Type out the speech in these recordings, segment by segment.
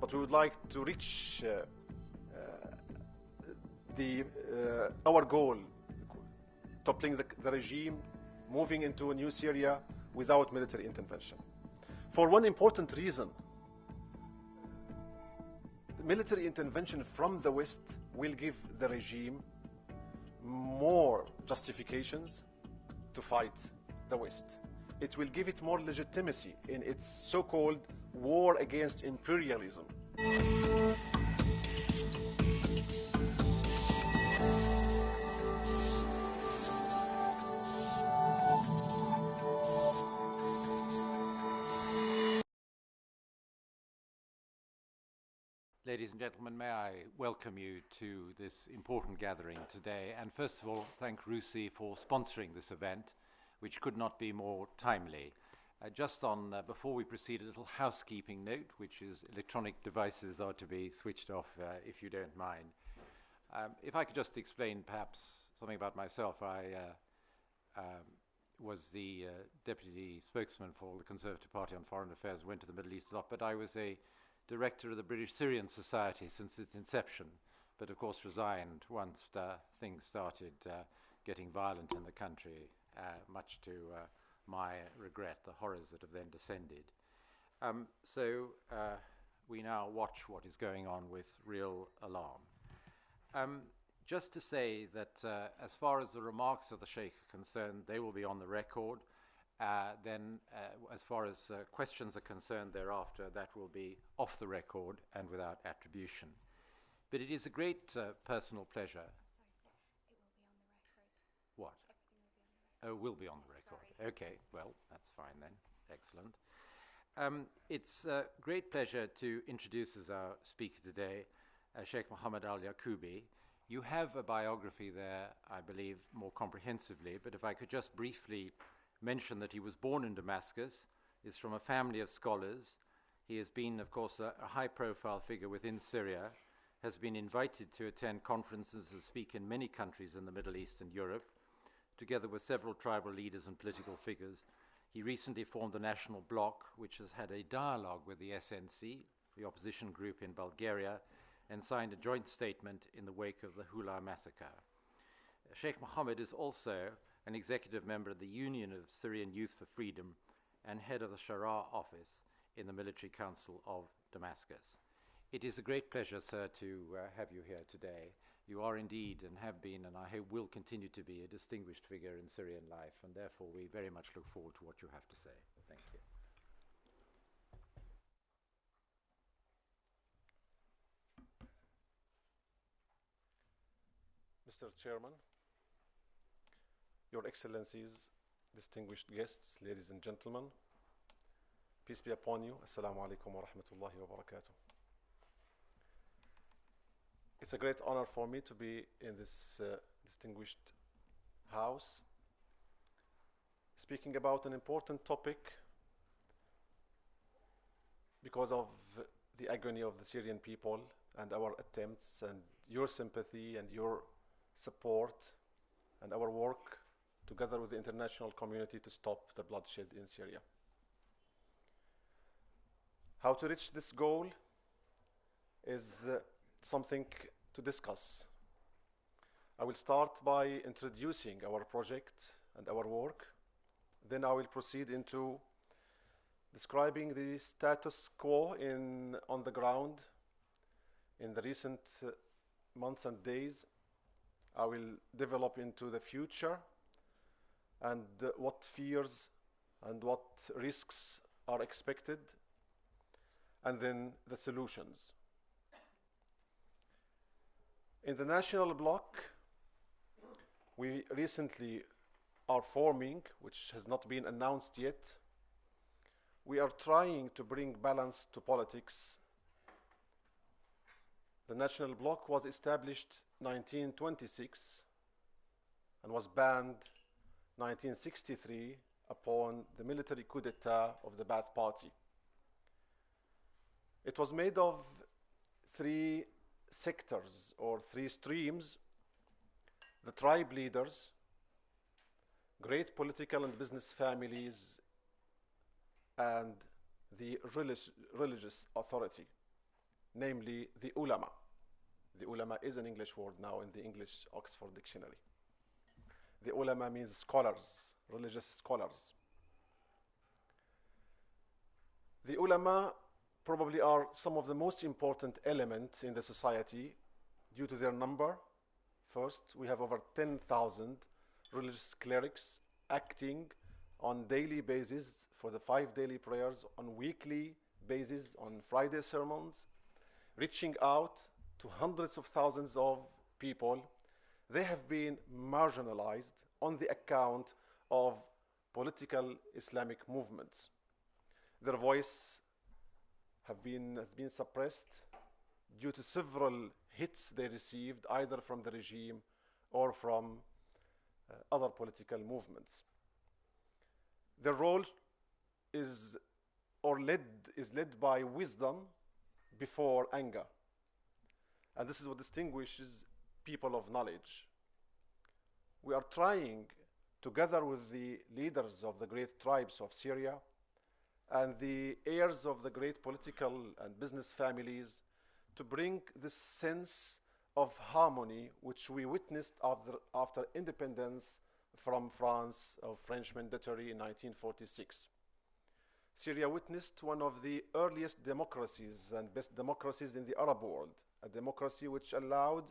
but we would like to reach our goal, toppling the regime, moving into a new Syria without military intervention. For one important reason, military intervention from the West will give the regime more justifications to fight the West. It will give it more legitimacy in its so-called war against imperialism. Ladies and gentlemen, may I welcome you to this important gathering today, and first of all thank RUSI for sponsoring this event, which could not be more timely. Before we proceed, a little housekeeping note, which is electronic devices are to be switched off if you don't mind. If I could just explain perhaps something about myself. I was the deputy spokesman for the Conservative Party on Foreign Affairs, went to the Middle East a lot, but I was a director of the British Syrian Society since its inception, but of course resigned once things started getting violent in the country, much to my regret, the horrors that have then descended. So we now watch what is going on with real alarm. Just to say that as far as the remarks of the Shaykh are concerned, they will be on the record. Then as far as questions are concerned thereafter, that will be off the record and without attribution. But it is a great personal pleasure. Sorry, what? Oh, will be on the record. Sorry. Okay, well, that's fine then. Excellent. It's a great pleasure to introduce as our speaker today Sheikh Mohammed al-Yaqoubi. You have a biography there, I believe, more comprehensively, but if I could just briefly mention that he was born in Damascus, is from a family of scholars. He has been, of course, a high-profile figure within Syria, has been invited to attend conferences and speak in many countries in the Middle East and Europe, together with several tribal leaders and political figures. He recently formed the National Bloc, which has had a dialogue with the SNC, the opposition group in Bulgaria, and signed a joint statement in the wake of the Hula massacre. Sheikh Mohammed is also an executive member of the Union of Syrian Youth for Freedom and head of the Shara office in the Military Council of Damascus. It is a great pleasure, sir, to have you here today. You are indeed and have been, and I hope will continue to be, a distinguished figure in Syrian life, and therefore we very much look forward to what you have to say. Thank you. Mr. Chairman, Your Excellencies, distinguished guests, ladies and gentlemen, peace be upon you. Assalamu alaikum wa rahmatullahi wa barakatuh. It's a great honor for me to be in this distinguished house, speaking about an important topic because of the agony of the Syrian people and our attempts and your sympathy and your support and our work together with the international community to stop the bloodshed in Syria. How to reach this goal is something to discuss. I will start by introducing our project and our work. Then I will proceed into describing the status quo on the ground in the recent months and days. I will develop into the future and what fears and what risks are expected, and then the solutions. In the National Bloc, we recently are forming, which has not been announced yet. We are trying to bring balance to politics. The National Bloc was established 1926 and was banned 1963 upon the military coup d'etat of the Ba'ath Party. It was made of three sectors or three streams: the tribe leaders, great political and business families, and the religious authority. namely the Ulema. The Ulema is an English word now in the English Oxford Dictionary. The Ulema means scholars, religious scholars. The Ulema probably are some of the most important elements in the society due to their number. First, we have over 10,000 religious clerics acting on daily basis for the 5 daily prayers, on weekly basis, on Friday sermons, reaching out to hundreds of thousands of people. They have been marginalized on the account of political Islamic movements. Their voice has been suppressed due to several hits they received either from the regime or from other political movements. Their role is led by wisdom before anger. And this is what distinguishes people of knowledge. We are trying, together with the leaders of the great tribes of Syria and the heirs of the great political and business families, to bring this sense of harmony which we witnessed after independence from France, of French mandatory in 1946. Syria witnessed one of the earliest democracies and best democracies in the Arab world, a democracy which allowed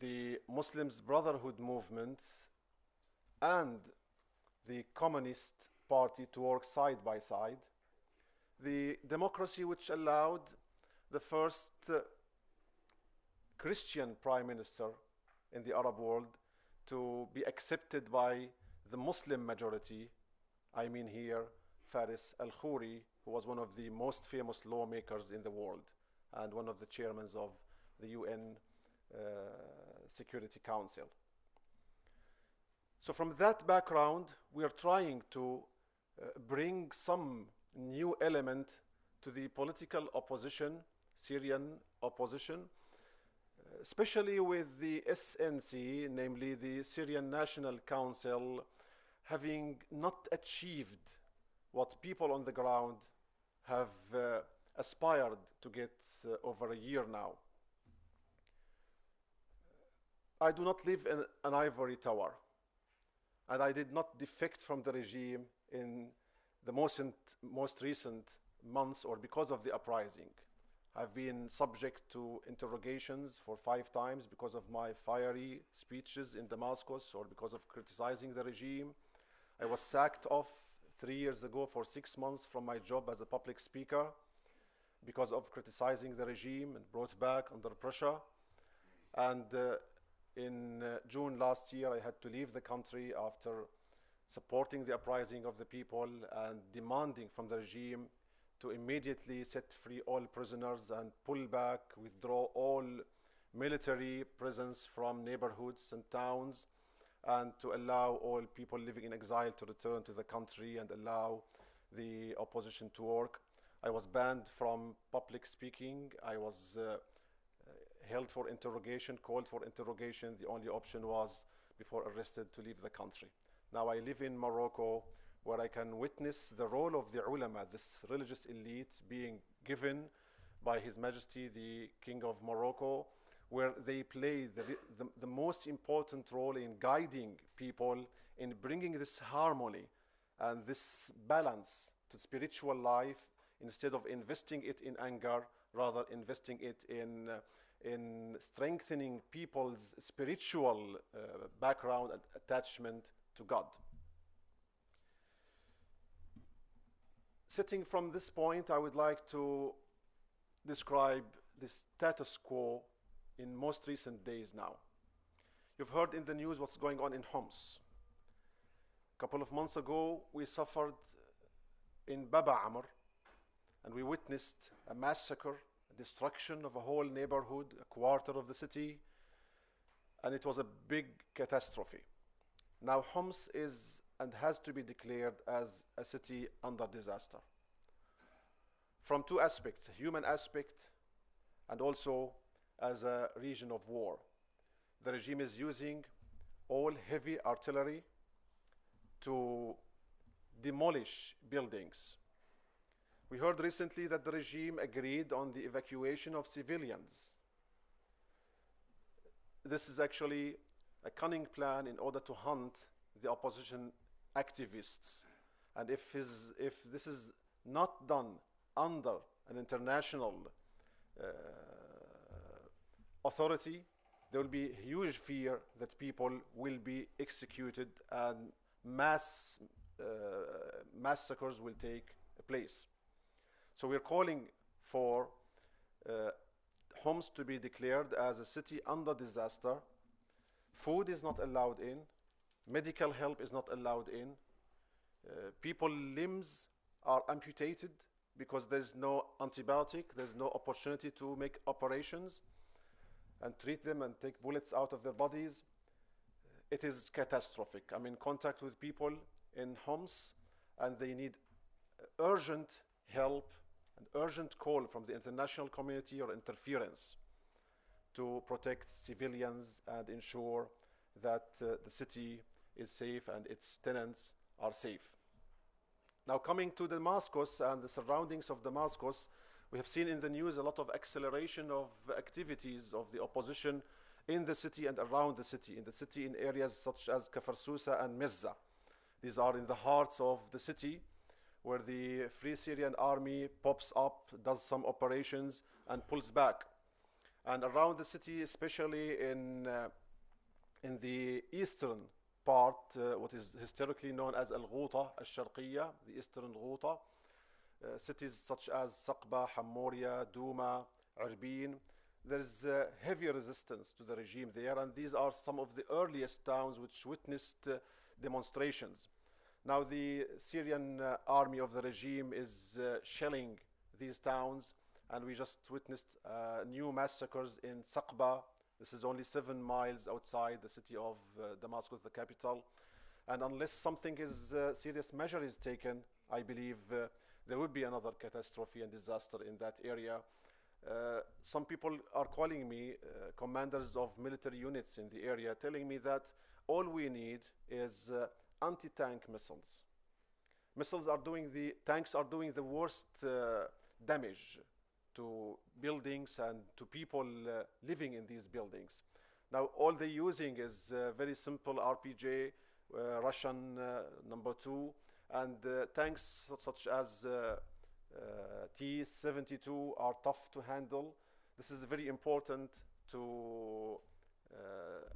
the Muslims Brotherhood movement and the Communist Party to work side by side, the democracy which allowed the first Christian prime minister in the Arab world to be accepted by the Muslim majority. I mean here Faris al-Khoury, who was one of the most famous lawmakers in the world and one of the chairmen of the UN Security Council. So from that background, we are trying to bring some new element to the political opposition, Syrian opposition, especially with the SNC, namely the Syrian National Council, having not achieved what people on the ground have aspired to get over a year now. I do not live in an ivory tower, and I did not defect from the regime in the most recent months or because of the uprising. I've been subject to interrogations for 5 times because of my fiery speeches in Damascus or because of criticizing the regime. I was sacked off 3 years ago for 6 months from my job as a public speaker because of criticizing the regime and brought back under pressure. And in June last year, I had to leave the country after supporting the uprising of the people and demanding from the regime to immediately set free all prisoners and pull back, withdraw all military presence from neighborhoods and towns, and to allow all people living in exile to return to the country and allow the opposition to work. I was banned from public speaking. I was held for interrogation, called for interrogation. The only option was, before arrested, to leave the country. Now I live in Morocco, where I can witness the role of the ulama, this religious elite, being given by His Majesty the King of Morocco, where they play the most important role in guiding people, in bringing this harmony and this balance to spiritual life, instead of investing it in anger, rather investing it in strengthening people's spiritual background and attachment to God. Sitting from this point, I would like to describe the status quo in most recent days now. You've heard in the news what's going on in Homs. A couple of months ago, we suffered in Baba Amr, and we witnessed a massacre, a destruction of a whole neighborhood, a quarter of the city, and it was a big catastrophe. Now Homs is and has to be declared as a city under disaster, from 2 aspects: a human aspect and also as a region of war. The regime is using all heavy artillery to demolish buildings. We heard recently that the regime agreed on the evacuation of civilians. This is actually a cunning plan in order to hunt the opposition activists. And if this is not done under an international authority, there will be huge fear that people will be executed and massacres will take place. So we're calling for Homs to be declared as a city under disaster. Food is not allowed in. Medical help is not allowed in. People's limbs are amputated because there's no antibiotic, there's no opportunity to make operations and treat them and take bullets out of their bodies. It is catastrophic. I'm in contact with people in Homs and they need urgent help, an urgent call from the international community or interference to protect civilians and ensure that the city is safe and its tenants are safe. Now coming to Damascus and the surroundings of Damascus, we have seen in the news a lot of acceleration of activities of the opposition in the city and around the city, in areas such as Kafr Sousa and Mizza. These are in the hearts of the city where the Free Syrian Army pops up, does some operations and pulls back. And around the city, especially in the eastern part, what is historically known as al-Ghouta al-Sharqiyya, the eastern Ghouta, cities such as Saqba, Hammouria, Douma, Irbin, there is heavy resistance to the regime there, and these are some of the earliest towns which witnessed demonstrations. Now the Syrian army of the regime is shelling these towns, and we just witnessed new massacres in Saqba. This is only 7 miles outside the city of Damascus, the capital. And unless serious measure is taken, I believe there will be another catastrophe and disaster in that area. Some people are calling me commanders of military units in the area, telling me that all we need is anti-tank missiles. Tanks are doing the worst damage to buildings and to people living in these buildings. Now all they're using is very simple RPG, Russian #2, and tanks such as T-72 are tough to handle. This is very important to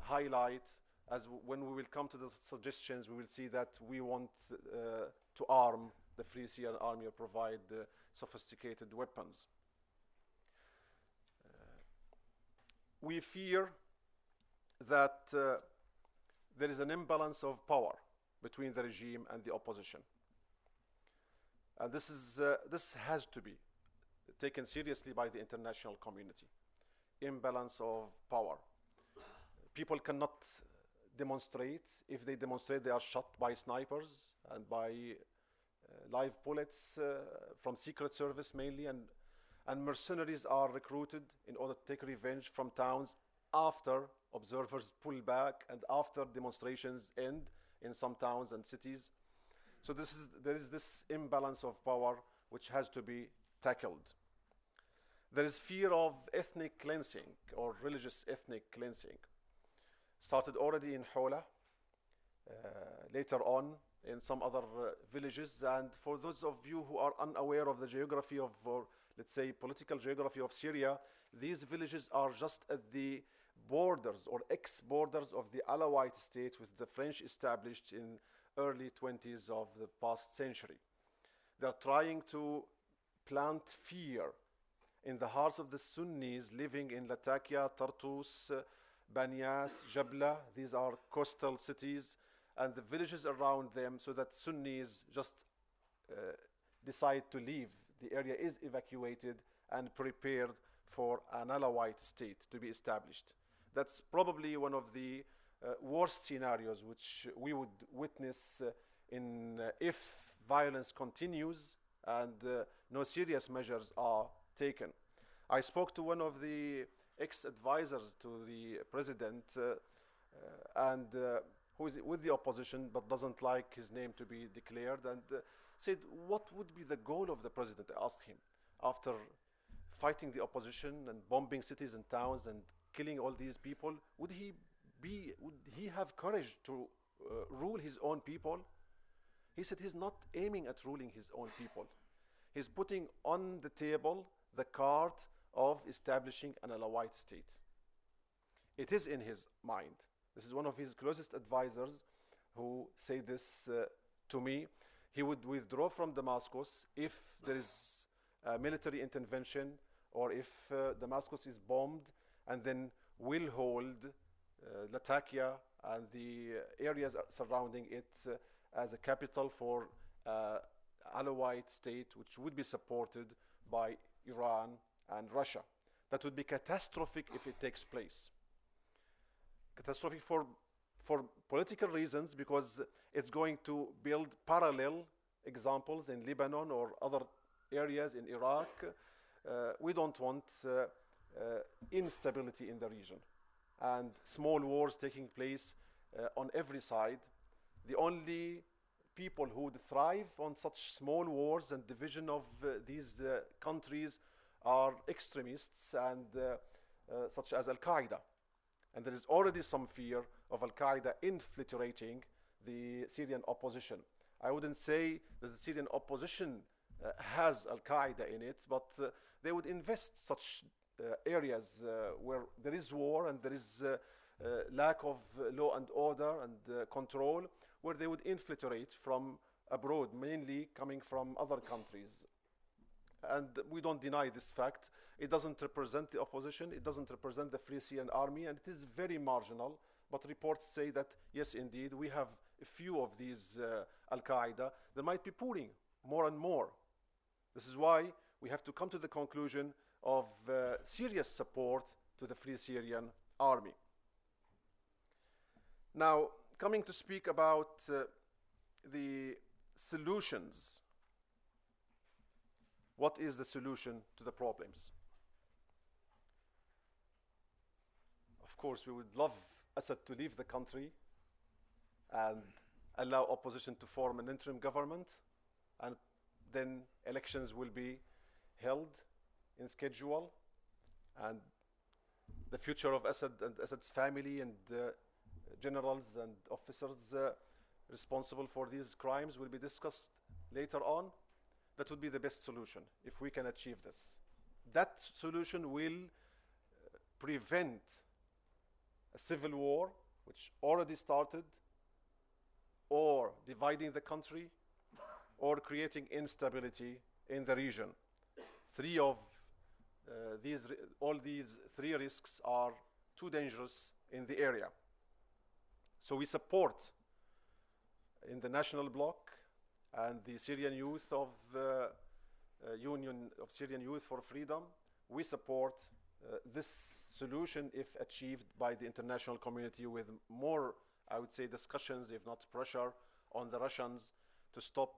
highlight, as when we will come to the suggestions, we will see that we want to arm the Free Syrian Army or provide sophisticated weapons. We fear that there is an imbalance of power between the regime and the opposition. And this has to be taken seriously by the international community. Imbalance of power. People cannot demonstrate. If they demonstrate, they are shot by snipers and by live bullets from Secret Service mainly, and mercenaries are recruited in order to take revenge from towns after observers pull back and after demonstrations end in some towns and cities. So there is this imbalance of power which has to be tackled. There is fear of ethnic cleansing or religious ethnic cleansing. Started already in Hola, later on in some other villages. And for those of you who are unaware of the geography of, or let's say political geography of Syria, these villages are just at the borders or ex-borders of the Alawite state with the French established in early 20s of the past century. They're trying to plant fear in the hearts of the Sunnis living in Latakia, Tartus, Banyas, Jabla. These are coastal cities and the villages around them, so that Sunnis just decide to leave. The area is evacuated and prepared for an Alawite state to be established. That's probably one of the worst scenarios which we would witness if violence continues and no serious measures are taken. I spoke to one of the ex-advisors to the president who is with the opposition but doesn't like his name to be declared, and said, what would be the goal of the president? I asked him, after fighting the opposition and bombing cities and towns and killing all these people, would he have courage to rule his own people? He said he's not aiming at ruling his own people. He's putting on the table the card of establishing an Alawite state. It is in his mind. This is one of his closest advisors who say this to me. He would withdraw from Damascus if there is a military intervention, or if Damascus is bombed, and then will hold Latakia and the areas surrounding it as a capital for Alawite state, which would be supported by Iran and Russia. That would be catastrophic if it takes place. Catastrophic for political reasons, because it's going to build parallel examples in Lebanon or other areas in Iraq. We don't want instability in the region and small wars taking place on every side. The only people who would thrive on such small wars and division of these countries are extremists and such as al-Qaeda. And there is already some fear of al-Qaeda infiltrating the Syrian opposition. I wouldn't say that the Syrian opposition has al-Qaeda in it, but they would invest such areas where there is war and there is lack of law and order and control, where they would infiltrate from abroad, mainly coming from other countries. And we don't deny this fact. It doesn't represent the opposition, it doesn't represent the Free Syrian Army, and it is very marginal. But reports say that, yes, indeed, we have a few of these al-Qaeda that might be pooling more and more. This is why we have to come to the conclusion of serious support to the Free Syrian Army. Now, coming to speak about the solutions. What is the solution to the problems? Of course, we would love Assad to leave the country and allow opposition to form an interim government, and then elections will be held in schedule, and the future of Assad and Assad's family and generals and officers responsible for these crimes will be discussed later on. That would be the best solution if we can achieve this. That solution will prevent a civil war, which already started, or dividing the country, or creating instability in the region. All these three risks are too dangerous in the area. So we support in the national bloc and the Syrian youth of Union of Syrian Youth for Freedom, we support this solution if achieved by the international community, with more, I would say, discussions, if not pressure, on the Russians to stop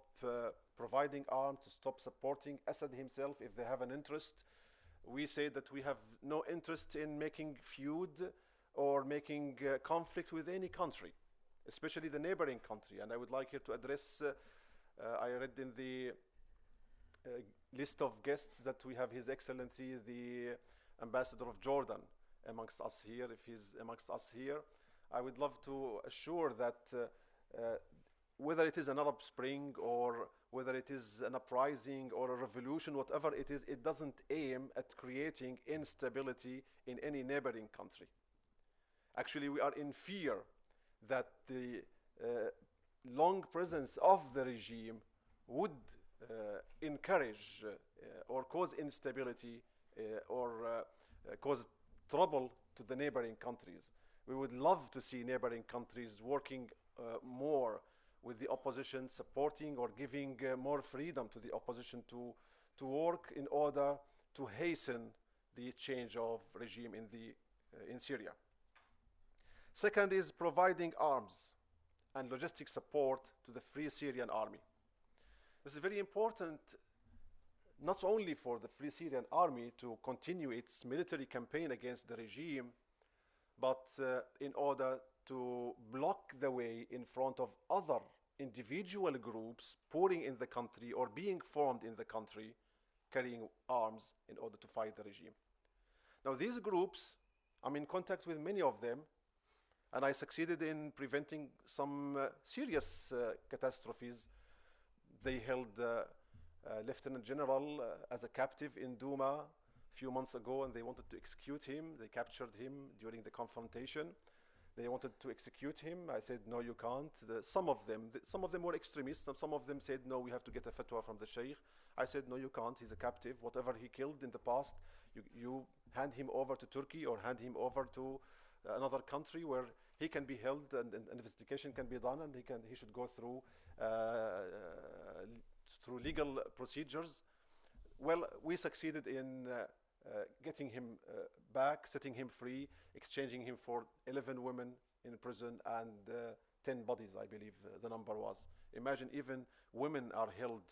providing arms, to stop supporting Assad himself if they have an interest. We say that we have no interest in making feud or making conflict with any country, especially the neighboring country. And I would like here to address, I read in the list of guests that we have His Excellency, the Ambassador of Jordan amongst us here. If he's amongst us here, I would love to assure that whether it is an Arab Spring or whether it is an uprising or a revolution, whatever it is, it doesn't aim at creating instability in any neighboring country. Actually, we are in fear that the long presence of the regime would encourage or cause instability or cause trouble to the neighboring countries. We would love to see neighboring countries working more with the opposition, supporting or giving more freedom to the opposition to work in order to hasten the change of regime in Syria. Second is providing arms and logistic support to the Free Syrian Army. This is very important, not only for the Free Syrian Army to continue its military campaign against the regime, but in order to block the way in front of other individual groups pouring in the country or being formed in the country carrying arms in order to fight the regime. Now these groups, I'm in contact with many of them, and I succeeded in preventing some serious catastrophes. They held Lieutenant General as a captive in Douma a few months ago, and they wanted to execute him. They captured him during the confrontation. They wanted to execute him. I said, no, you can't. Some of them were extremists, and some of them said, no, we have to get a fatwa from the Shaykh. I said, no, you can't. He's a captive. Whatever he killed in the past, you hand him over to Turkey or hand him over to another country where he can be held and investigation can be done, and he should go through legal procedures. Well, we succeeded in getting him back, setting him free, exchanging him for 11 women in prison and 10 bodies, I believe the number was. Imagine, even women are held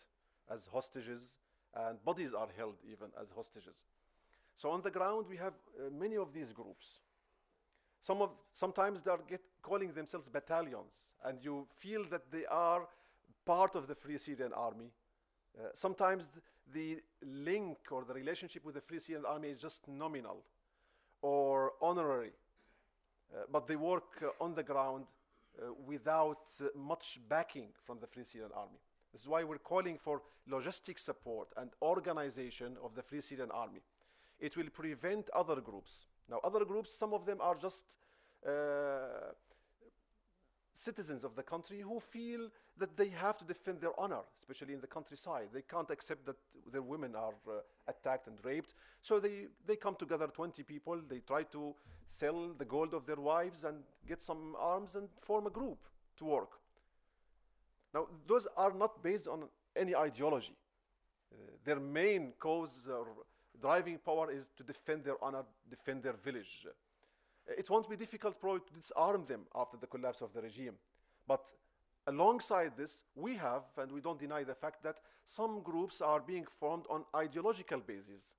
as hostages and bodies are held even as hostages. So on the ground we have many of these groups. Sometimes they are calling themselves battalions, and you feel that they are part of the Free Syrian Army. Sometimes the link or the relationship with the Free Syrian Army is just nominal or honorary, but they work on the ground without much backing from the Free Syrian Army. This is why we're calling for logistic support and organization of the Free Syrian Army. It will prevent other groups. Now, other groups, some of them are just citizens of the country who feel that they have to defend their honor, especially in the countryside. They can't accept that their women are attacked and raped. So they come together, 20 people, they try to sell the gold of their wives and get some arms and form a group to work. Now, those are not based on any ideology. Their main cause or driving power is to defend their honor, defend their village. It won't be difficult probably to disarm them after the collapse of the regime. But alongside this, we have, and we don't deny the fact that some groups are being formed on ideological basis.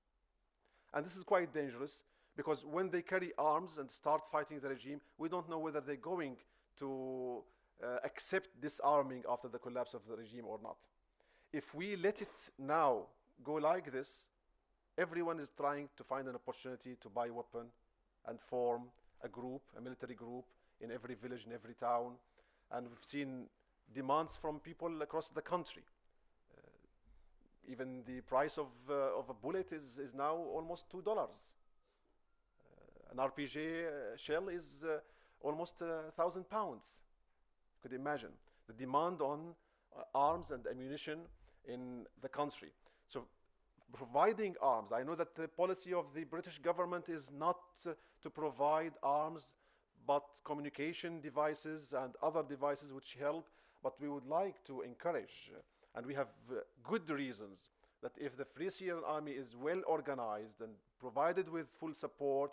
And this is quite dangerous, because when they carry arms and start fighting the regime, we don't know whether they're going to accept disarming after the collapse of the regime or not. If we let it now go like this, everyone is trying to find an opportunity to buy a weapon and form a group, a military group, in every village, in every town. And we've seen demands from people across the country. Even the price of a bullet is now almost $2. An RPG shell is almost 1,000 pounds. You could imagine the demand on arms and ammunition in the country. So providing arms, I know that the policy of the British government is not to provide arms, but communication devices and other devices which help, but we would like to encourage, and we have good reasons, that if the Free Syrian Army is well organized and provided with full support,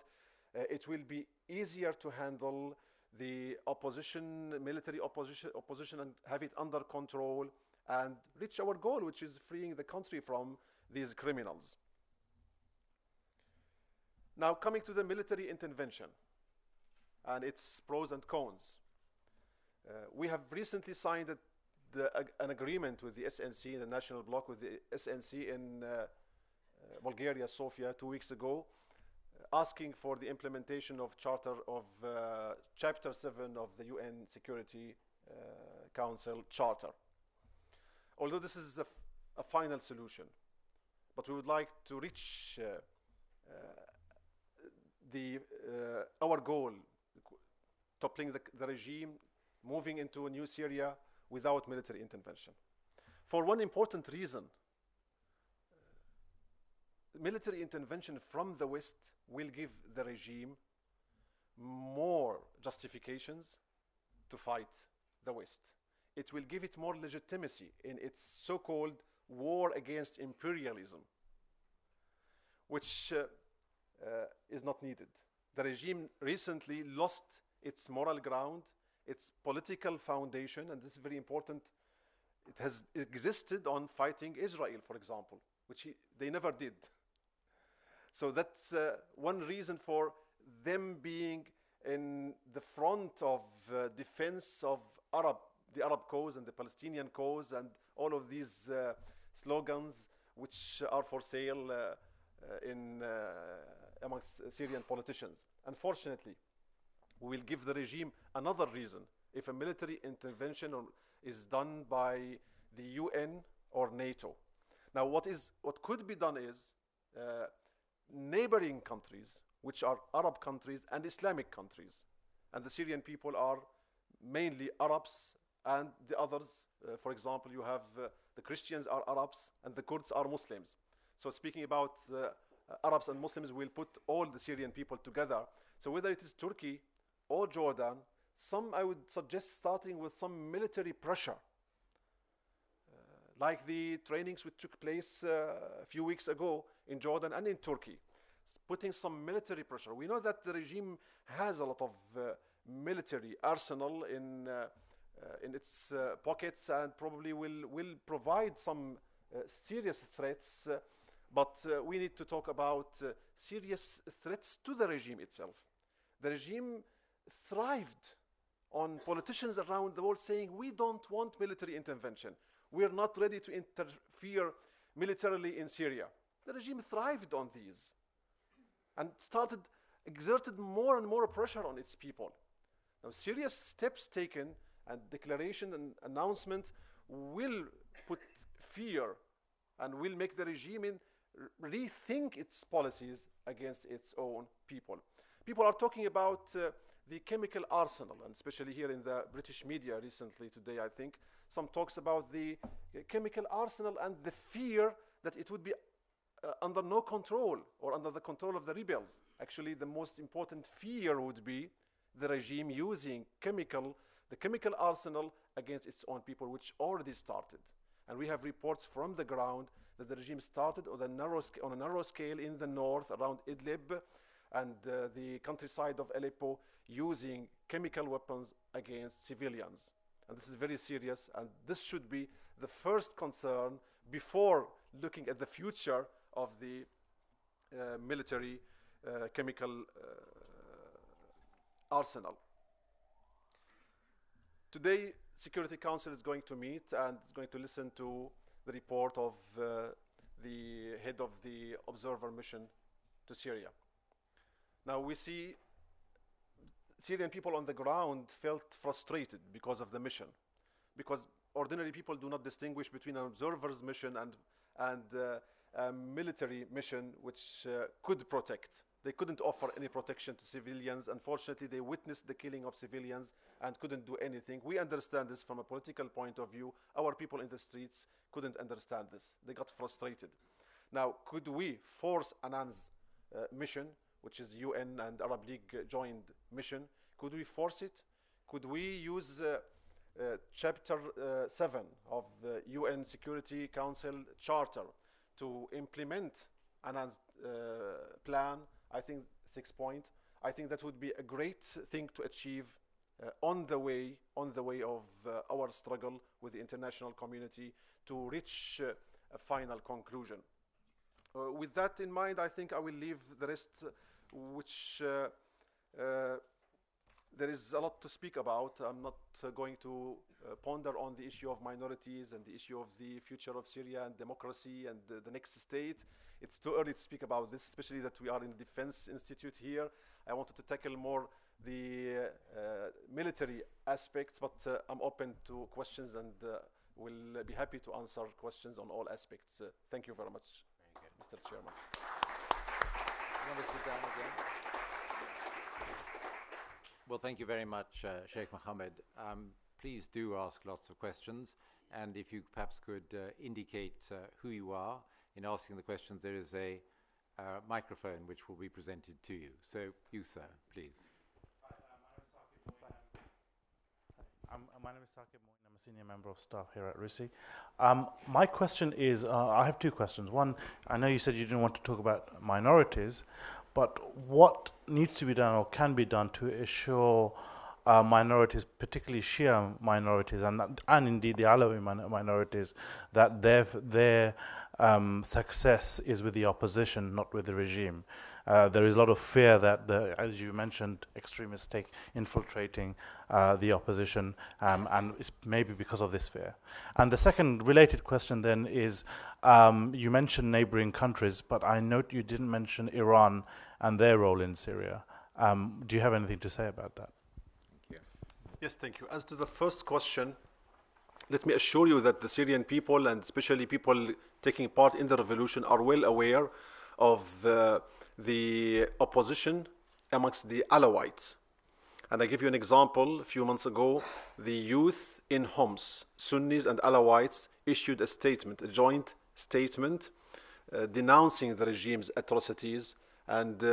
it will be easier to handle the opposition, military opposition, and have it under control and reach our goal, which is freeing the country from these criminals. Now, coming to the military intervention and its pros and cons. We have recently signed an agreement with the SNC, the National Bloc, with the SNC in Bulgaria, Sofia, 2 weeks ago, asking for the implementation of Chapter 7 of the UN Security Council Charter. Although this is a final solution, but we would like to reach our goal, toppling the regime, moving into a new Syria without military intervention. For one important reason, military intervention from the West will give the regime more justifications to fight the West. It will give it more legitimacy in its so-called war against imperialism, which is not needed. The regime recently lost its moral ground, its political foundation, and this is very important. It has existed on fighting Israel, for example, which they never did. So that's one reason for them being in the front of defense of Arab the Arab cause and the Palestinian cause and all of these slogans which are for sale amongst Syrian politicians. Unfortunately, we will give the regime another reason if a military intervention is done by the UN or NATO. Now, what could be done is neighboring countries, which are Arab countries and Islamic countries, and the Syrian people are mainly Arabs, and the others, for example, you have the Christians are Arabs and the Kurds are Muslims. So speaking about Arabs and Muslims, we'll put all the Syrian people together. So whether it is Turkey or Jordan, I would suggest starting with some military pressure, like the trainings which took place a few weeks ago in Jordan and in Turkey, putting some military pressure. We know that the regime has a lot of military arsenal in its pockets and probably will provide some serious threats, but we need to talk about serious threats to the regime itself. The regime thrived on politicians around the world saying, we don't want military intervention. We are not ready to interfere militarily in Syria. The regime thrived on these and exerted more and more pressure on its people. Now, serious steps taken and declaration and announcement will put fear and will make the regime rethink its policies against its own people. People are talking about the chemical arsenal, and especially here in the British media recently today, I think, some talks about the chemical arsenal and the fear that it would be under no control or under the control of the rebels. Actually, the most important fear would be the regime using the chemical arsenal against its own people, which already started. And we have reports from the ground that the regime started on a narrow scale in the north around Idlib and the countryside of Aleppo, using chemical weapons against civilians. And this is very serious, and this should be the first concern before looking at the future of the military chemical arsenal. Today, Security Council is going to meet and is going to listen to the report of the head of the observer mission to Syria. Now we see Syrian people on the ground felt frustrated because of the mission, because ordinary people do not distinguish between an observer's mission and a military mission which could protect. They couldn't offer any protection to civilians. Unfortunately, they witnessed the killing of civilians and couldn't do anything. We understand this from a political point of view. Our people in the streets couldn't understand this. They got frustrated. Now, could we force Annans Mission, which is UN and Arab League joined mission, could we force it? Could we use Chapter 7 of the UN Security Council Charter to implement Annan's plan? I think 6 point. I think that would be a great thing to achieve on the way of our struggle with the international community to reach a final conclusion. With that in mind, I think I will leave the rest, which there is a lot to speak about. I'm not going to ponder on the issue of minorities and the issue of the future of Syria and democracy and the next state. It's too early to speak about this, especially that we are in Defense Institute here. I wanted to tackle more the military aspects, but I'm open to questions and will be happy to answer questions on all aspects. Thank you very much, Mr. Chairman. You want to sit down again? Well, thank you very much, Sheikh Mohammed. Please do ask lots of questions, and if you perhaps could indicate who you are in asking the questions, there is a microphone which will be presented to you. So, you, sir, please. My name is Saqib Moin. I'm a senior member of staff here at RUSI. My question is, I have two questions. One, I know you said you didn't want to talk about minorities, but what needs to be done or can be done to assure minorities, particularly Shia minorities and indeed the Alawi minorities, that their success is with the opposition, not with the regime? there is a lot of fear that, as you mentioned, extremists infiltrating the opposition, and it's maybe because of this fear. And the second related question then is, you mentioned neighboring countries, but I note you didn't mention Iran and their role in Syria. Do you have anything to say about that? Yes, thank you. As to the first question, let me assure you that the Syrian people, and especially people taking part in the revolution, are well aware of the opposition amongst the Alawites. And I give you an example. A few months ago, the youth in Homs, Sunnis and Alawites, issued a statement, a joint statement, denouncing the regime's atrocities and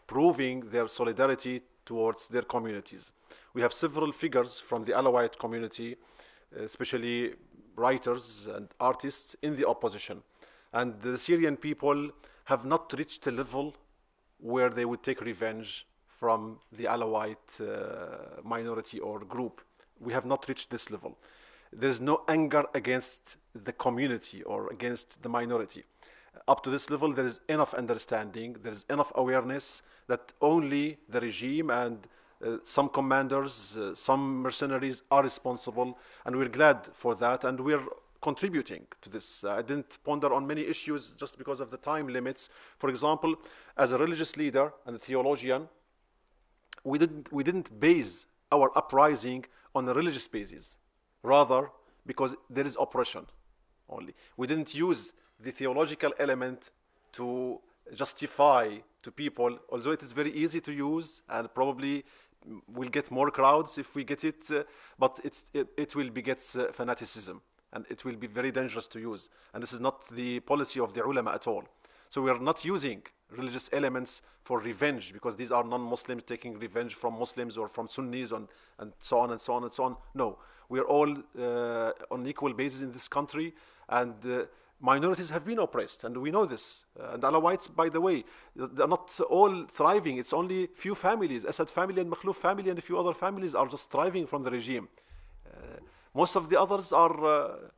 proving their solidarity towards their communities. We have several figures from the Alawite community, especially writers and artists in the opposition. And the Syrian people have not reached a level where they would take revenge from the Alawite minority or group. We have not reached this level. There is no anger against the community or against the minority. Up to this level, there is enough understanding, there is enough awareness that only the regime and some commanders, some mercenaries are responsible, and we're glad for that, and we're contributing to this. I didn't ponder on many issues just because of the time limits. For example, as a religious leader and a theologian, we didn't base our uprising on a religious basis, rather because there is oppression only. We didn't use the theological element to justify to people, although it is very easy to use and probably will get more crowds if we get it, but it will beget fanaticism, and it will be very dangerous to use. And this is not the policy of the ulama at all. So we are not using religious elements for revenge, because these are non-Muslims taking revenge from Muslims or from Sunnis and so on and so on and so on. No, we are all on equal basis in this country, and minorities have been oppressed, and we know this. And Alawites, by the way, they're not all thriving. It's only few families, Assad family and Makhluf family and a few other families are just thriving from the regime. Most of the others are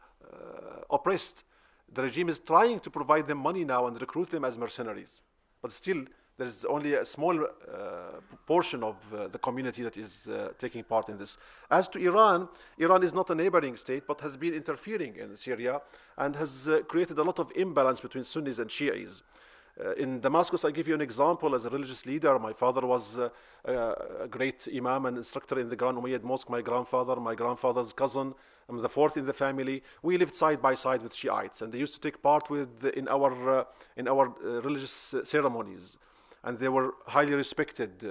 oppressed. The regime is trying to provide them money now and recruit them as mercenaries. But still, there's only a small portion of the community that is taking part in this. As to Iran, Iran is not a neighboring state, but has been interfering in Syria and has created a lot of imbalance between Sunnis and Shi'is. In Damascus, I give you an example. As a religious leader, my father was a great imam and instructor in the Grand Umayyad Mosque. My grandfather's cousin, I'm the fourth in the family. We lived side by side with Shiites, and they used to take part in our religious ceremonies, and they were highly respected,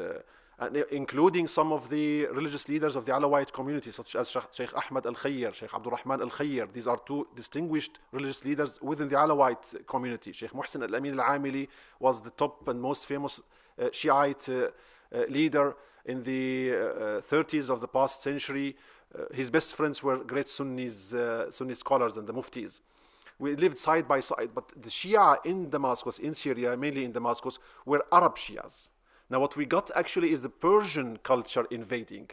and including some of the religious leaders of the Alawite community, such as Shaykh Ahmad al-Khayyar, Shaykh Abdul Rahman al-Khayyar. These are two distinguished religious leaders within the Alawite community. Shaykh Muhsin al-Amin al-Amili was the top and most famous Shiite leader in the 30s of the past century. His best friends were great Sunni scholars and the muftis. We lived side by side, but the Shia in Damascus, in Syria, mainly in Damascus, were Arab Shias. Now what we got actually is the Persian culture invading.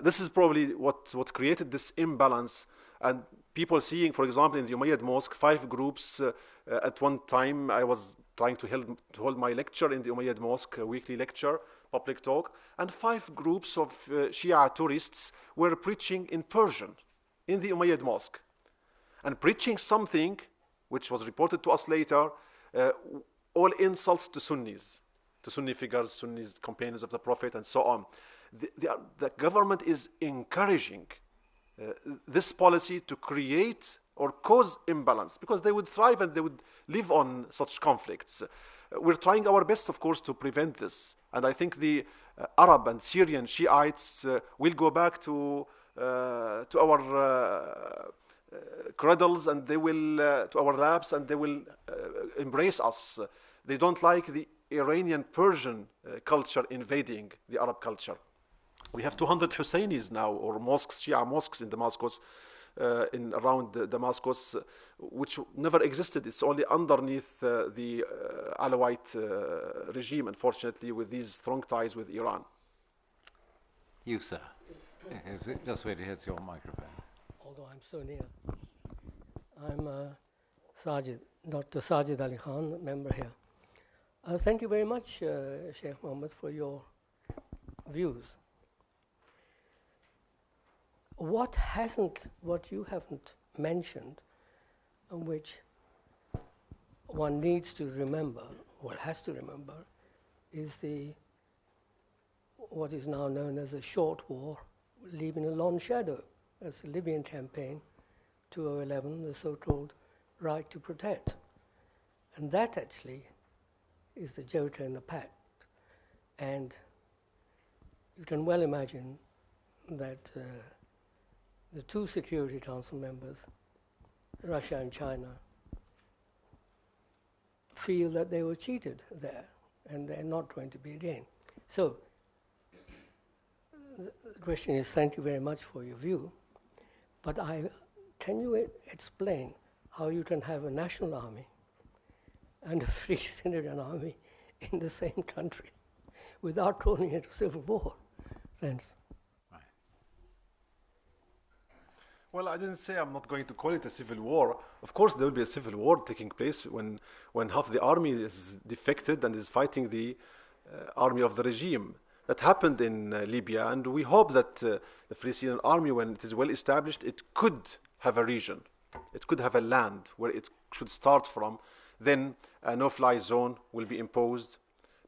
This is probably what created this imbalance, and people seeing, for example, in the Umayyad Mosque, 5 groups. At one time, I was trying to hold my lecture in the Umayyad Mosque, a weekly lecture, public talk, and 5 groups of Shia tourists were preaching in Persian in the Umayyad Mosque, and preaching something which was reported to us later, all insults to Sunnis, to Sunni figures, Sunnis, companions of the Prophet, and so on. The government is encouraging this policy to create or cause imbalance, because they would thrive and they would live on such conflicts. We're trying our best, of course, to prevent this. And I think the Arab and Syrian Shiites will go back to our cradles, and they will to our labs, and they will embrace us. They don't like the Iranian Persian culture invading the Arab culture. We have 200 Husseinis now, or mosques, Shia mosques in Damascus, around Damascus, which never existed. It's only underneath the Alawite regime, unfortunately, with these strong ties with Iran. You, sir. Just wait, here's your microphone. Although I'm so near. I'm Sajid, Dr. Sajid Ali Khan, member here. Thank you very much, Sheikh Mohammed, for your views. What you haven't mentioned, and which one needs to remember, or has to remember, is what is now known as a short war, leaving a long shadow. That's the Libyan campaign, 2011, the so-called right to protect. And that actually is the joker in the pack. And you can well imagine that the two Security Council members, Russia and China, feel that they were cheated there, and they're not going to be again. So the question is, thank you very much for your view, but can you explain how you can have a national army and a free Syrian army in the same country without calling it a civil war? Thanks. Well, I didn't say I'm not going to call it a civil war. Of course, there will be a civil war taking place when half the army is defected and is fighting the army of the regime. That happened in Libya, and we hope that the Free Syrian Army, when it is well established, it could have a region. It could have a land where it should start from. Then a no-fly zone will be imposed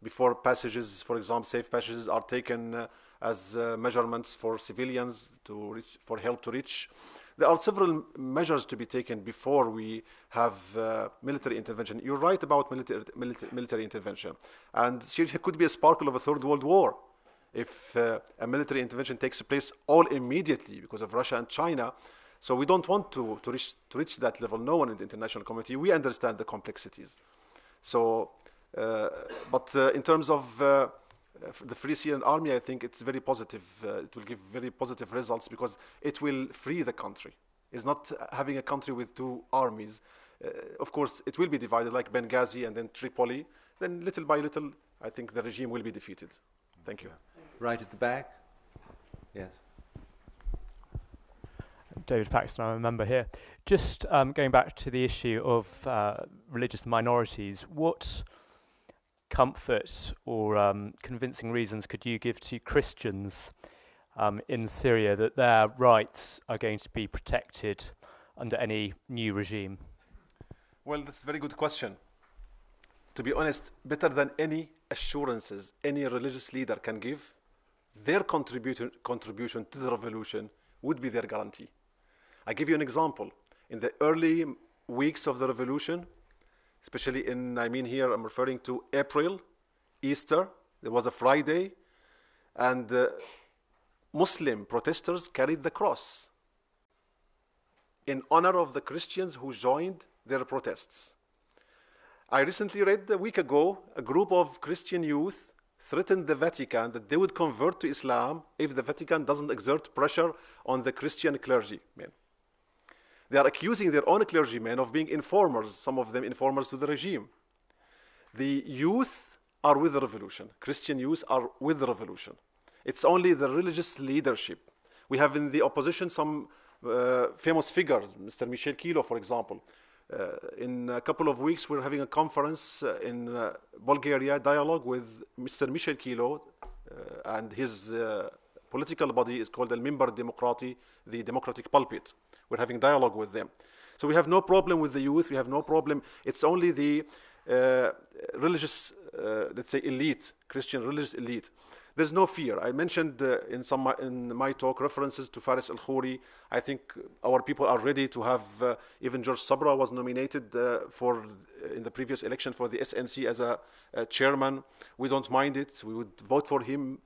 before passages, for example, safe passages are taken as measurements for civilians for help to reach. There are several measures to be taken before we have military intervention. You're right about military intervention. And Syria could be a sparkle of a third world war if a military intervention takes place all immediately because of Russia and China. So we don't want to reach that level. No one in the international community. We understand the complexities. So, but in terms of the Free Syrian Army, I think it's very positive. It will give very positive results because it will free the country. It's not having a country with two armies. Of course, it will be divided like Benghazi and then Tripoli. Then little by little, I think the regime will be defeated. Thank you. Right at the back. Yes. David Paxton, I'm a member here. Just going back to the issue of religious minorities, what comforts or convincing reasons could you give to Christians in Syria that their rights are going to be protected under any new regime? Well, that's a very good question. To be honest, better than any assurances any religious leader can give, their contribution to the revolution would be their guarantee. I give you an example. In the early weeks of the revolution, especially I'm referring to April, Easter, there was a Friday, and Muslim protesters carried the cross in honor of the Christians who joined their protests. I recently read a week ago, a group of Christian youth threatened the Vatican that they would convert to Islam if the Vatican doesn't exert pressure on the Christian clergymen. They are accusing their own clergymen of being informers, some of them informers to the regime. The youth are with the revolution. Christian youth are with the revolution. It's only the religious leadership. We have in the opposition some famous figures, Mr. Michel Kilo, for example. In a couple of weeks, we're having a conference in Bulgaria, dialogue with Mr. Michel Kilo, and his political body is called al-Minbar Demokrati, the democratic pulpit. We're having dialogue with them. So we have no problem with the youth. We have no problem. It's only the religious, let's say, elite, Christian religious elite. There's no fear. I mentioned in my talk references to Faris al-Khouri. I think our people are ready to have, even George Sabra was nominated in the previous election for the SNC as a chairman. We don't mind it. We would vote for him.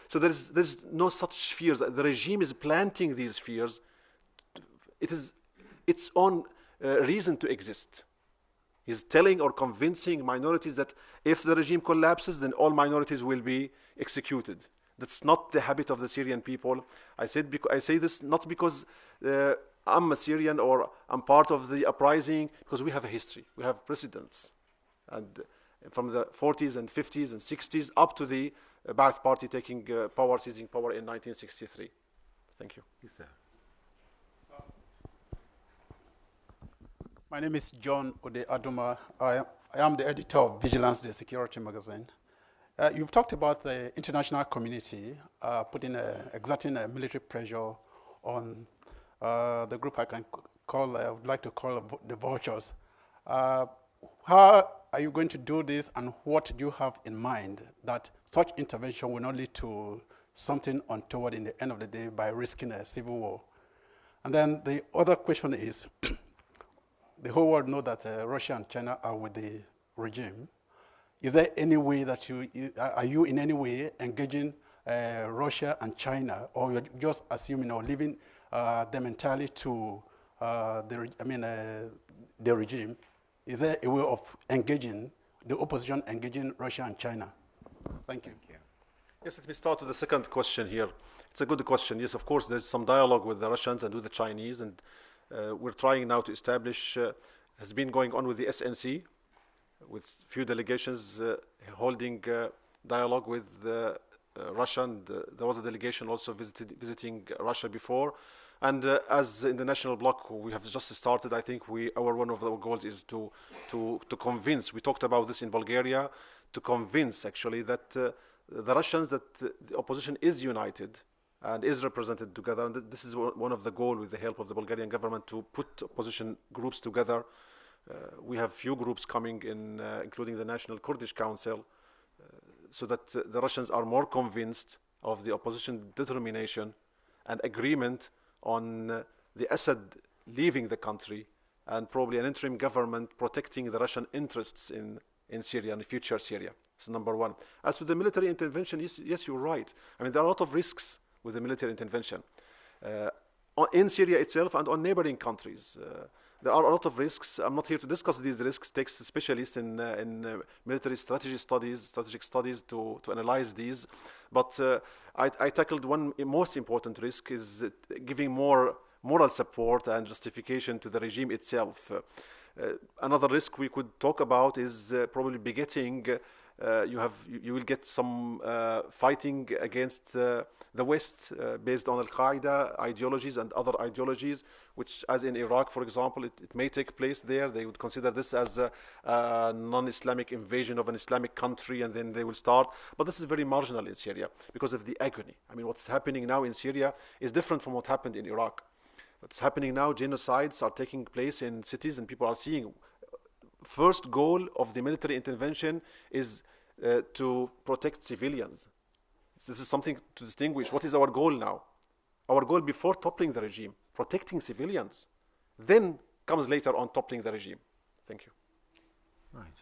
So there's no such fears. The regime is planting these fears. It is its own reason to exist. He's telling or convincing minorities that if the regime collapses, then all minorities will be executed. That's not the habit of the Syrian people. I say this not because I'm a Syrian or I'm part of the uprising, because we have a history. We have precedents. And from the 40s and 50s and 60s up to the Ba'ath Party taking power, seizing power in 1963. Thank you. Yes, sir. My name is John Ode Aduma. I I am the editor of Vigilance, the security magazine. You've talked about the international community exerting a military pressure on the group I would like to call the vultures. How are you going to do this, and what do you have in mind that such intervention will not lead to something untoward in the end of the day by risking a civil war? And then the other question is, the whole world knows that Russia and China are with the regime. Is there any way that are you in any way engaging Russia and China, or you're just assuming or leaving them entirely to the regime? Is there a way of engaging the opposition, engaging Russia and China? Thank you. Yes, let me start with the second question here. It's a good question. Yes, of course, there's some dialogue with the Russians and with the Chinese, and we're trying now to establish, has been going on with the SNC, with few delegations holding dialogue with Russia, and there was a delegation also visiting Russia before. And as in the national bloc, we have just started. I think one of our goals is to convince. We talked about this in Bulgaria, to convince actually that the Russians, that the opposition is united and is represented together. And this is one of the goals, with the help of the Bulgarian government, to put opposition groups together. We have few groups coming in, including the National Kurdish Council, so that the Russians are more convinced of the opposition determination and agreement on the Assad leaving the country, and probably an interim government protecting the Russian interests in Syria and future Syria. That's number one. As to the military intervention, yes, you're right. I mean, there are a lot of risks with the military intervention in Syria itself and on neighboring countries. There are a lot of risks. I'm not here to discuss these risks. It takes specialists in military strategic studies to analyze these. But I tackled one most important risk, is giving more moral support and justification to the regime itself. Another risk we could talk about is probably begetting. You will get some fighting against the West based on al-Qaeda ideologies and other ideologies, which, as in Iraq, for example, it may take place there. They would consider this as a non-Islamic invasion of an Islamic country, and then they will start. But this is very marginal in Syria because of the agony. I mean, what's happening now in Syria is different from what happened in Iraq. What's happening now, genocides are taking place in cities, and people are seeing. First goal of the military intervention is to protect civilians. So this is something to distinguish. What is our goal now? Our goal before toppling the regime, protecting civilians. Then comes later on toppling the regime. Thank you. Right.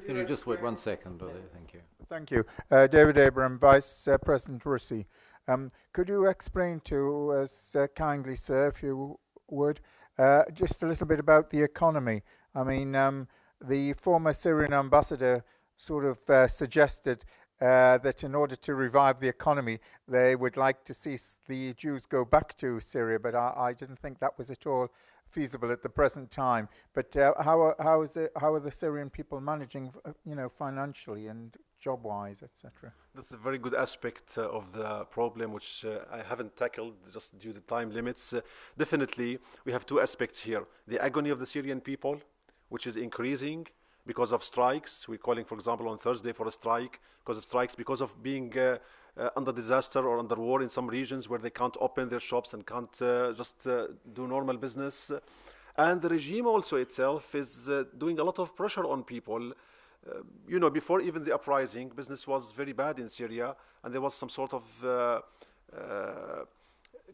Can you just wait 1 second? Thank you. Thank you. David Abram, Vice President Russi. Could you explain to us kindly, sir, if you would, just a little bit about the economy? I mean, the former Syrian ambassador sort of suggested that in order to revive the economy, they would like to see the Jews go back to Syria, but I didn't think that was at all feasible at the present time. But how are the Syrian people managing, financially and job-wise, etc.? That's a very good aspect of the problem, which I haven't tackled just due to time limits. Definitely, we have two aspects here. The agony of the Syrian people, which is increasing because of strikes. We're calling, for example, on Thursday for a strike because of strikes, because of being under disaster or under war in some regions where they can't open their shops and can't just do normal business. And the regime also itself is doing a lot of pressure on people. Before even the uprising, business was very bad in Syria, and there was some sort of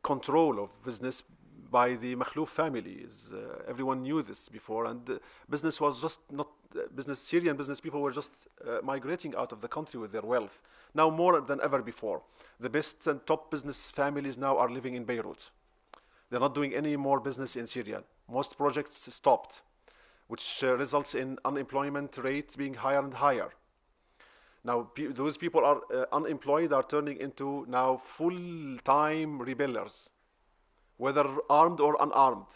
control of business by the Makhlouf families. Everyone knew this before, and business was just not business. Syrian business people were just migrating out of the country with their wealth. Now more than ever before, the best and top business families now are living in Beirut. They're not doing any more business in Syria. Most projects stopped, which results in unemployment rate being higher and higher. Now, those people are unemployed are turning into now full-time rebellers, whether armed or unarmed,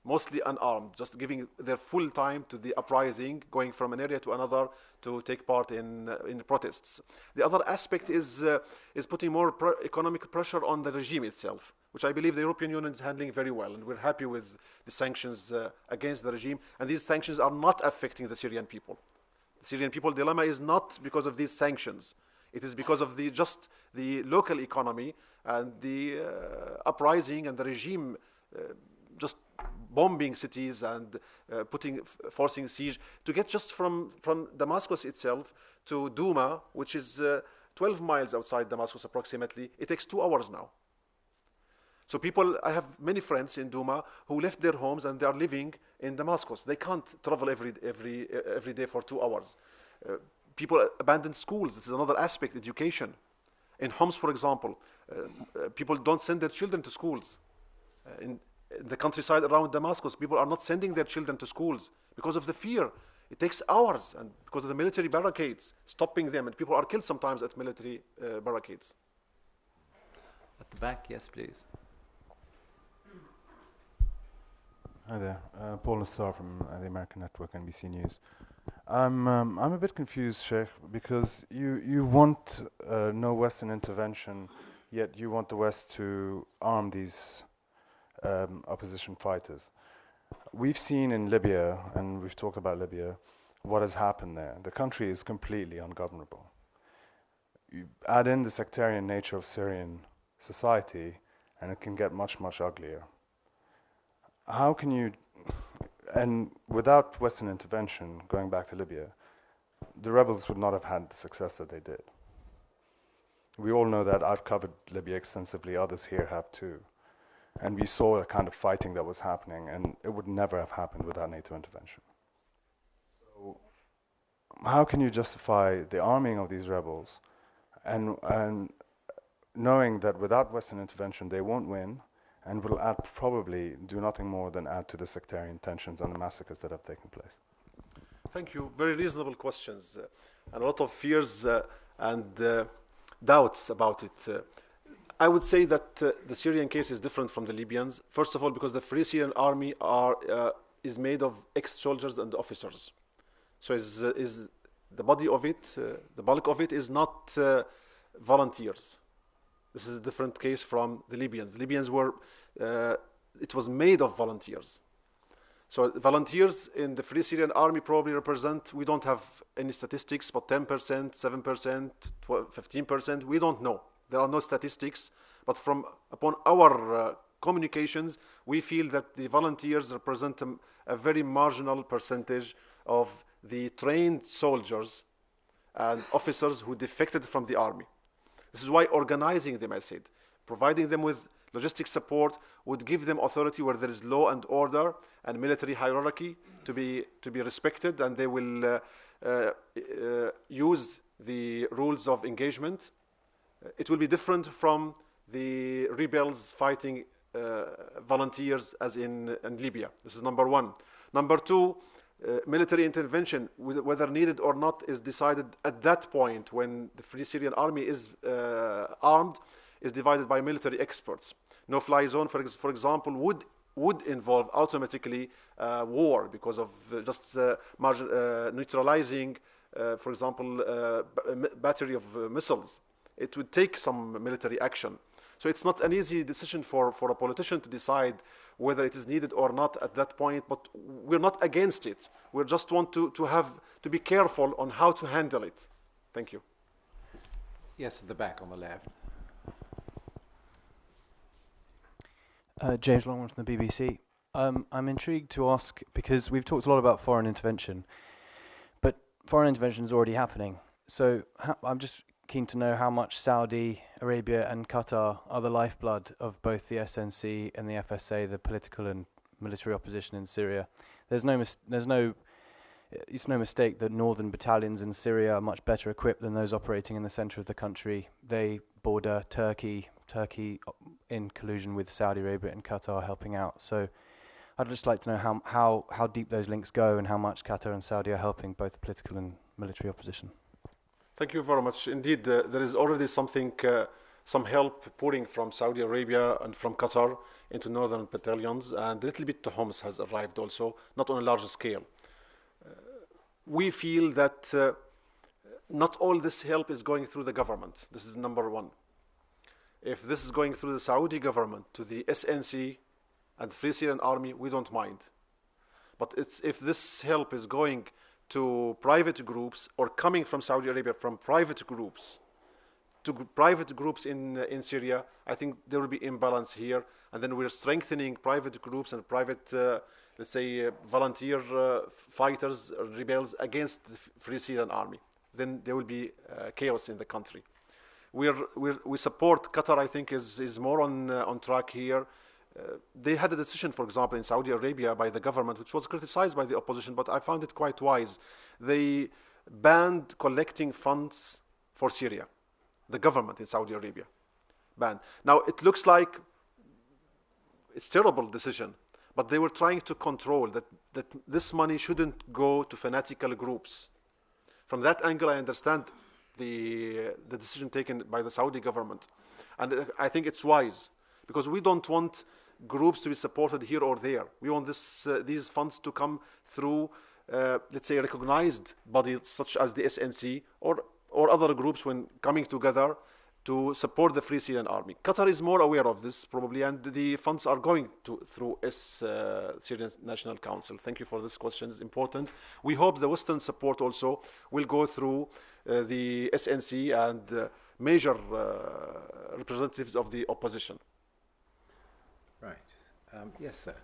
mostly unarmed, just giving their full time to the uprising, going from an area to another to take part in protests. The other aspect is putting more economic pressure on the regime itself. which I believe the European Union is handling very well, and we're happy with the sanctions against the regime. And these sanctions are not affecting the Syrian people. The Syrian people dilemma is not because of these sanctions. It is because of just the local economy and the uprising and the regime just bombing cities and forcing siege to get just from Damascus itself to Douma, which is 12 miles outside Damascus approximately. It takes 2 hours now. So I have many friends in Douma who left their homes and they are living in Damascus. They can't travel every day for 2 hours. People abandon schools. This is another aspect, education. In Homs, for example, people don't send their children to schools. In the countryside around Damascus, people are not sending their children to schools because of the fear. It takes hours, and because of the military barricades stopping them, and people are killed sometimes at military barricades. At the back, yes, please. Hi there, Paul Nassar from the American Network, NBC News. I'm a bit confused, Sheikh, because you want no Western intervention, yet you want the West to arm these opposition fighters. We've seen in Libya, and we've talked about Libya, what has happened there. The country is completely ungovernable. You add in the sectarian nature of Syrian society, and it can get much, much uglier. How can you, and without Western intervention, going back to Libya, the rebels would not have had the success that they did. We all know that. I've covered Libya extensively, others here have too. And we saw the kind of fighting that was happening, and it would never have happened without NATO intervention. So how can you justify the arming of these rebels and knowing that without Western intervention they won't win, and will probably do nothing more than add to the sectarian tensions and the massacres that have taken place? Thank you. Very reasonable questions, and a lot of fears and doubts about it. I would say that the Syrian case is different from the Libyans. First of all, because the Free Syrian Army is made of ex-soldiers and officers. So is the body of it, the bulk of it is not volunteers. This is a different case from the Libyans. The Libyans it was made of volunteers. So volunteers in the Free Syrian Army probably represent, we don't have any statistics, but 10%, 7%, 15%, we don't know. There are no statistics, but upon our communications, we feel that the volunteers represent a very marginal percentage of the trained soldiers and officers who defected from the army. This is why organizing them, I said, providing them with logistic support would give them authority where there is law and order and military hierarchy to be respected, and they will use the rules of engagement. It will be different from the rebels fighting volunteers as in Libya. This is number one. Number two, military intervention, whether needed or not, is decided at that point when the Free Syrian Army is armed, is divided by military experts. No-fly zone, for example, would involve automatically war because of just neutralizing, for example, a battery of missiles. It would take some military action. So it's not an easy decision for a politician to decide whether it is needed or not at that point, but we're not against it. We just want to be careful on how to handle it. Thank you. Yes, at the back on the left. James Longman from the BBC. I'm intrigued to ask, because we've talked a lot about foreign intervention, but foreign intervention is already happening. So I'm just keen to know how much Saudi Arabia and Qatar are the lifeblood of both the SNC and the FSA, the political and military opposition in Syria. It's no mistake that northern battalions in Syria are much better equipped than those operating in the center of the country. They border Turkey in collusion with Saudi Arabia and Qatar helping out. So I'd just like to know how deep those links go and how much Qatar and Saudi are helping both the political and military opposition. Thank you very much. Indeed, there is already some help pouring from Saudi Arabia and from Qatar into northern battalions, and a little bit to Homs has arrived also, not on a larger scale. We feel that not all this help is going through the government. This is number one. If this is going through the Saudi government to the SNC and Free Syrian Army, we don't mind. But if this help is going to private groups or coming from Saudi Arabia from private groups to private groups in Syria, I think there will be imbalance here. And then we're strengthening private groups and private, let's say, volunteer fighters, rebels against the Free Syrian Army. Then there will be chaos in the country. We support Qatar. I think is more on track here. They had a decision, for example, in Saudi Arabia by the government, which was criticized by the opposition, but I found it quite wise. They banned collecting funds for Syria. The government in Saudi Arabia banned. Now, it looks like it's a terrible decision, but they were trying to control that this money shouldn't go to fanatical groups. From that angle, I understand the decision taken by the Saudi government. And I think it's wise, because we don't want groups to be supported here or there. We want these funds to come through, let's say, recognized bodies such as the SNC or other groups when coming together to support the Free Syrian Army. Qatar is more aware of this probably, and the funds are going through Syrian National Council. Thank you for this question, it's important. We hope the Western support also will go through the SNC and major representatives of the opposition. Right. Yes, sir.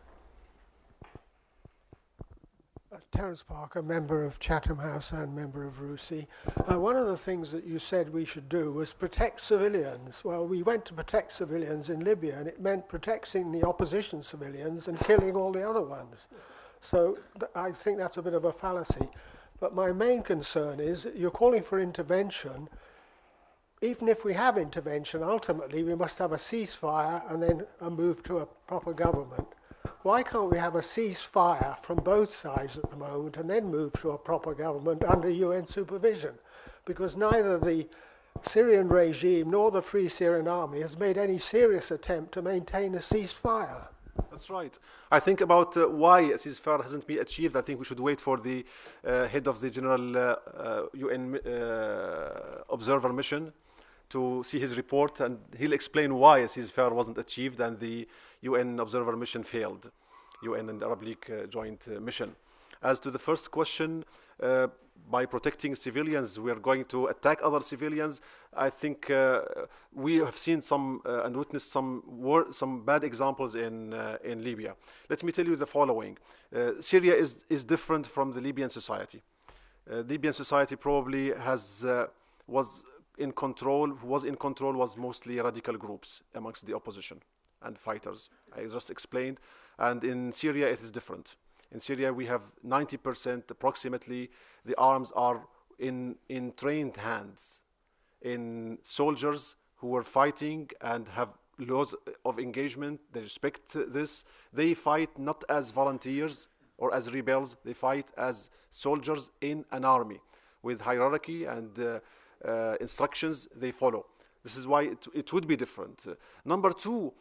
Terence Parker, member of Chatham House and member of RUSI. One of the things that you said we should do was protect civilians. Well, we went to protect civilians in Libya, and it meant protecting the opposition civilians and killing all the other ones. So I think that's a bit of a fallacy. But my main concern is that you're calling for intervention. Even if we have intervention, ultimately we must have a ceasefire and then a move to a proper government. Why can't we have a ceasefire from both sides at the moment and then move to a proper government under UN supervision? Because neither the Syrian regime nor the Free Syrian Army has made any serious attempt to maintain a ceasefire. That's right. I think about why a ceasefire hasn't been achieved. I think we should wait for the head of the General UN Observer Mission to see his report, and he'll explain why a ceasefire wasn't achieved and the UN Observer Mission failed, UN and Arab League joint mission. As to the first question, by protecting civilians, we are going to attack other civilians. I think we have seen some and witnessed some bad examples in Libya. Let me tell you the following. Syria is different from the Libyan society. Libyan society probably was in control was mostly radical groups amongst the opposition and fighters. I just explained. And in Syria, it is different. In Syria, we have 90% approximately, the arms are in trained hands, in soldiers who were fighting and have laws of engagement. They respect this. They fight not as volunteers or as rebels. They fight as soldiers in an army with hierarchy and instructions they follow. This is why it would be different. Number two,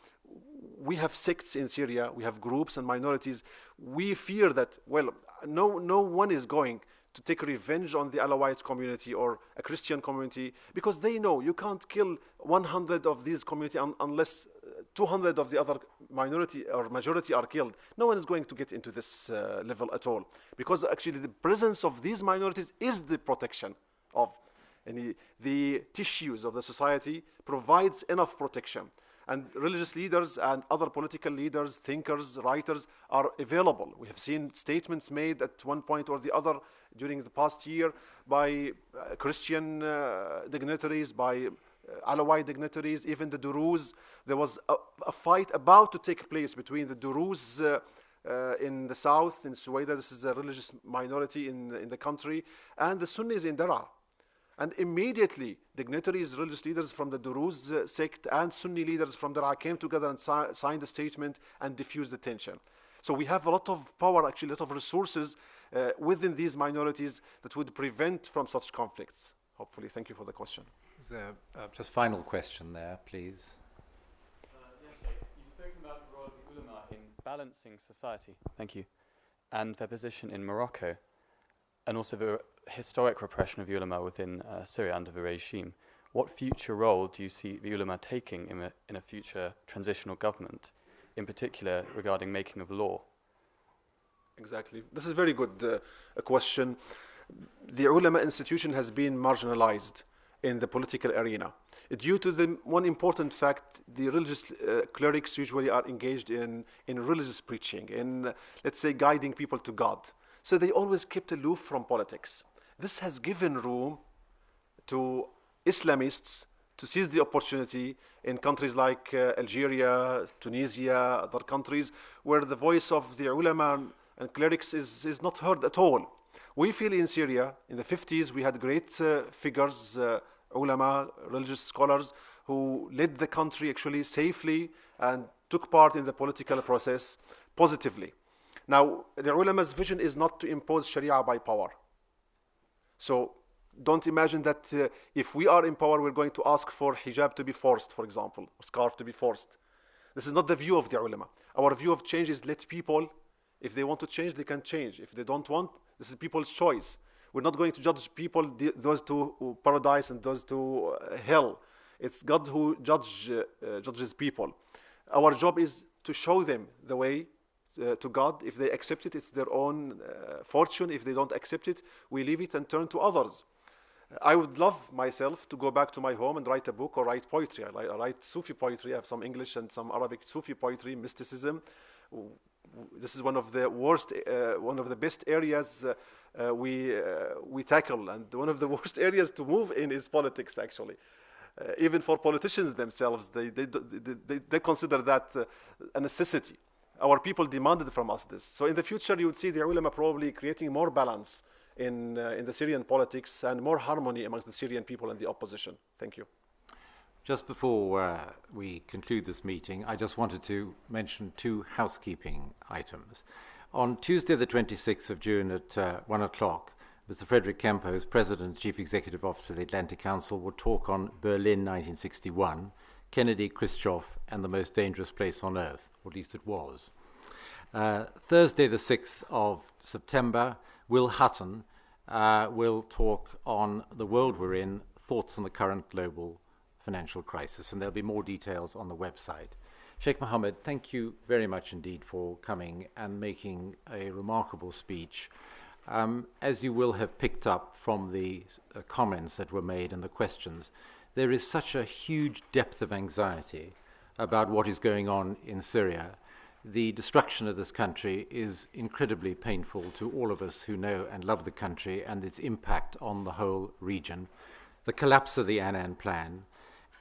we have sects in Syria, we have groups and minorities. We fear that, well, no one is going to take revenge on the Alawites community or a Christian community, because they know you can't kill 100 of these community unless 200 of the other minority or majority are killed. No one is going to get into this level at all, because actually the presence of these minorities is the protection of and the tissues of the society, provides enough protection. And religious leaders and other political leaders, thinkers, writers are available. We have seen statements made at one point or the other during the past year by Christian dignitaries, by Alawite dignitaries, even the Druze. There was a fight about to take place between the Druze in the south, in Suwaida, this is a religious minority in the country, and the Sunnis in Daraa. And immediately, dignitaries, religious leaders from the Druze sect and Sunni leaders from Daraa came together and signed a statement and diffused the tension. So we have a lot of power, actually a lot of resources within these minorities that would prevent from such conflicts, hopefully. Thank you for the question. Just final question there, please. Yes, Shaykh. You've spoken about the role of the Ulema in balancing society, thank you, and their position in Morocco, and also the historic repression of ulama within Syria under the regime. what future role do you see the ulama taking in a future transitional government, in particular regarding making of law? Exactly. This is a very good question. The ulama institution has been marginalized in the political arena due to the one important fact: the religious clerics usually are engaged in religious preaching, in, let's say, guiding people to God. So they always kept aloof from politics. This has given room to Islamists to seize the opportunity in countries like Algeria, Tunisia, other countries, where the voice of the ulama and clerics is not heard at all. We feel in Syria, in the 50s, we had great figures, ulama, religious scholars, who led the country actually safely and took part in the political process positively. Now, the ulama's vision is not to impose Sharia by power. So don't imagine that if we are in power, we're going to ask for hijab to be forced, for example, or scarf to be forced. This is not the view of the ulama. Our view of change is let people, if they want to change, they can change. If they don't want, this is people's choice. We're not going to judge people, those to paradise and those to hell. It's God who judges people. Our job is to show them the way to God. If they accept it, it's their own fortune. If they don't accept it, we leave it and turn to others. I would love myself to go back to my home and write a book or write poetry. I write Sufi poetry. I have some English and some Arabic Sufi poetry, mysticism. This is one of the worst, one of the best areas we tackle, and one of the worst areas to move in is politics. Actually, even for politicians themselves, they consider that a necessity. Our people demanded from us this. So in the future, you would see the ulama probably creating more balance in the Syrian politics and more harmony amongst the Syrian people and the opposition. Thank you. Just before we conclude this meeting, I just wanted to mention two housekeeping items. On Tuesday, the 26th of June at 1 o'clock, Mr. Frederick Campos, President and Chief Executive Officer of the Atlantic Council, will talk on Berlin 1961, Kennedy, Khrushchev, and the most dangerous place on earth, or at least it was. Thursday, the 6th of September, Will Hutton will talk on the world we're in, thoughts on the current global financial crisis, and there'll be more details on the website. Sheikh Mohammed, thank you very much indeed for coming and making a remarkable speech. As you will have picked up from the comments that were made and the questions, there is such a huge depth of anxiety about what is going on in Syria. The destruction of this country is incredibly painful to all of us who know and love the country and its impact on the whole region. The collapse of the Annan plan.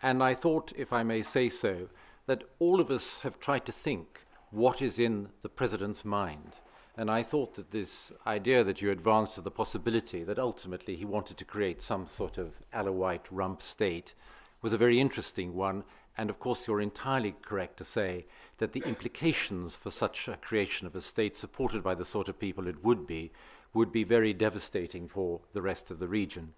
And I thought, if I may say so, that all of us have tried to think what is in the President's mind. And I thought that this idea that you advanced to the possibility that ultimately he wanted to create some sort of Alawite rump state was a very interesting one. And of course, you're entirely correct to say that the implications for such a creation of a state supported by the sort of people it would be very devastating for the rest of the region.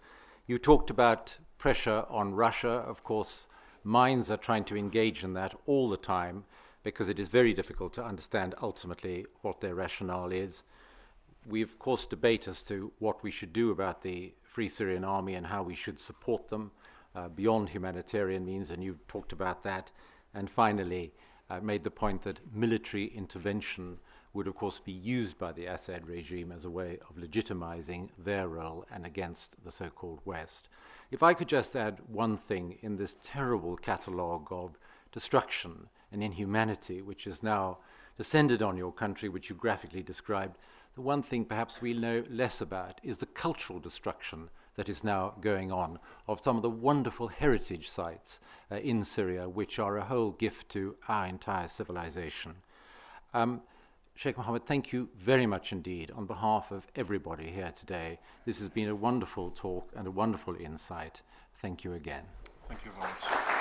You talked about pressure on Russia. Of course, minds are trying to engage in that all the time because it is very difficult to understand ultimately what their rationale is. We, of course, debate as to what we should do about the Free Syrian Army and how we should support them beyond humanitarian means, and you've talked about that. And finally, made the point that military intervention would, of course, be used by the Assad regime as a way of legitimizing their role and against the so-called West. If I could just add one thing in this terrible catalogue of destruction and inhumanity which is now descended on your country, which you graphically described, the one thing perhaps we know less about is the cultural destruction that is now going on of some of the wonderful heritage sites in Syria, which are a whole gift to our entire civilization. Sheikh Mohammed, thank you very much indeed on behalf of everybody here today. This has been a wonderful talk and a wonderful insight. Thank you again. Thank you very much.